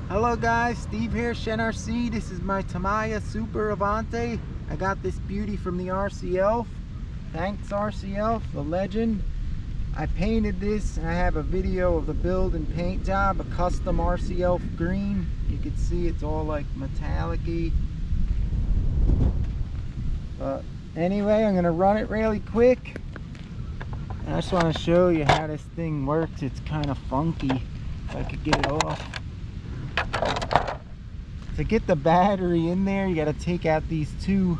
Hello guys, Steve here, Shen RC. This is my Tamiya Super Avante. I got this beauty from the RCL. Thanks RCL, the legend. I painted this and I have a video of the build and paint job, a custom RCL green. You can see it's all like metallic-y. But anyway, I'm gonna run it really quick. And I just want to show you how this thing works. It's kind of funky. If I could get it off. To get the battery in there, you got to take out these two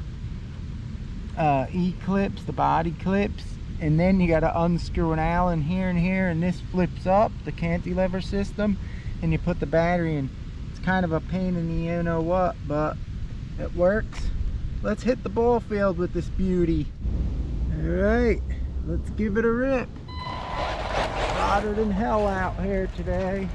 E-clips, the body clips, and then you got to unscrew an Allen here and here, and this flips up, the cantilever system, and you put the battery in. It's kind of a pain in the you know what, but it works. Let's hit the ball field with this beauty. Alright, let's give it a rip. Hotter than hell out here today.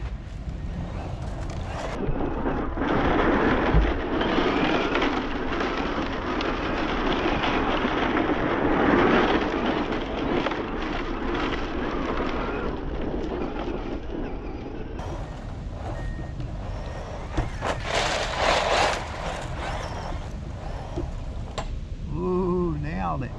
Ooh, nailed it.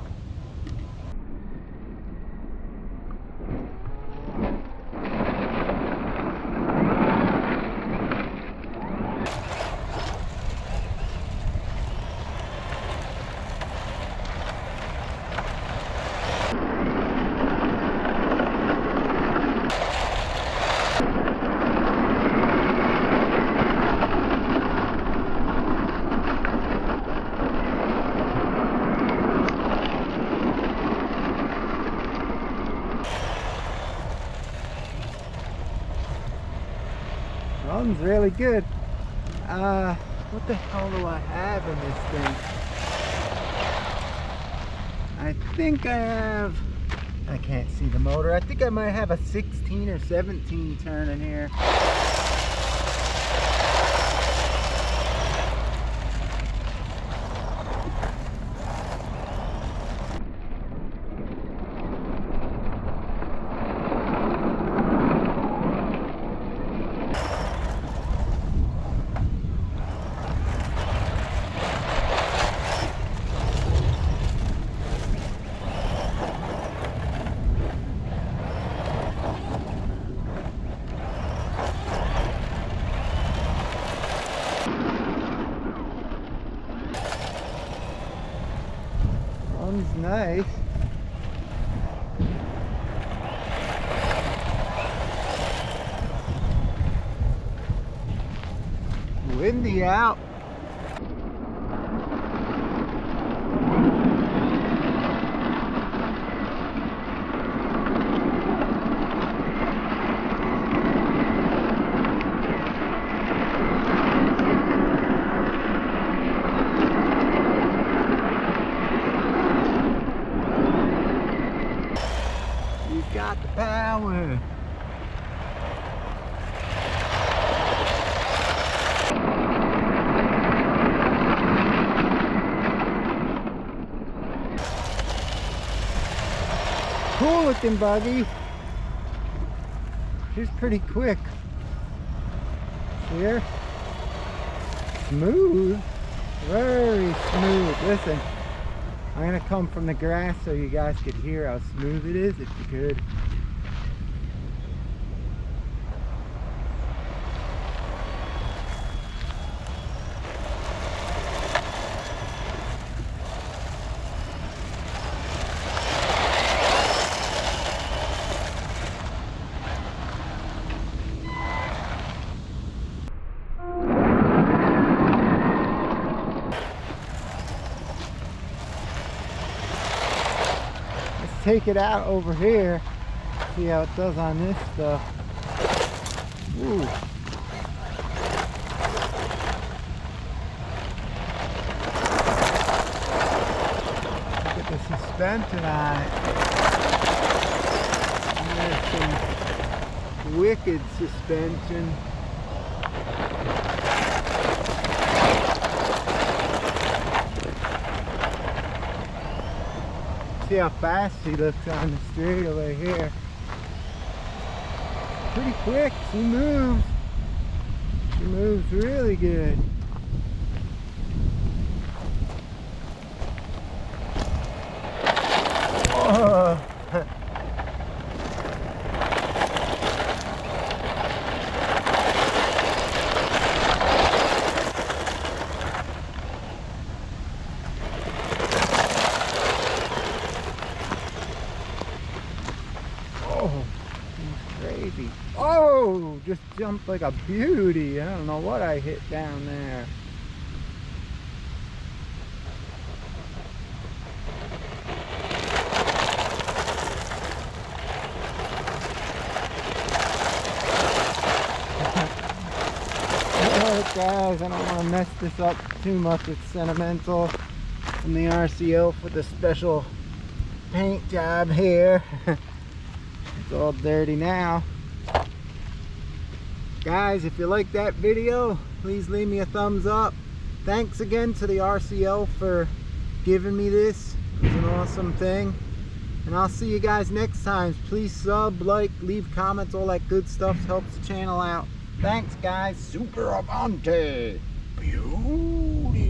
Runs really good. What the hell do I have in this thing? I think I have, I can't see the motor. I think I might have a 16 or 17 turn in here. Runs nice. Windy out. Got the power. Cool looking buggy. She's pretty quick. Here. Smooth. Very smooth. Listen. I'm going to come from the grass so you guys could hear how smooth it is, if you could. Take it out over here, see how it does on this stuff. Ooh. Look at the suspension on it. There's some wicked suspension. See how fast she looks on the straightaway here. Pretty quick, she moves. She moves. Feels really good. Oh. Oh, he's crazy. Oh, just jumped like a beauty. I don't know what I hit down there. Alright guys, I don't want to mess this up too much. It's sentimental from the RCO for the special paint job here. It's all dirty now. Guys, if you like that video, please leave me a thumbs up. Thanks again to the RCO for giving me this. It's an awesome thing. And I'll see you guys next time. Please sub, like, leave comments, all that good stuff helps the channel out. Thanks guys. Super Avante. Beauty.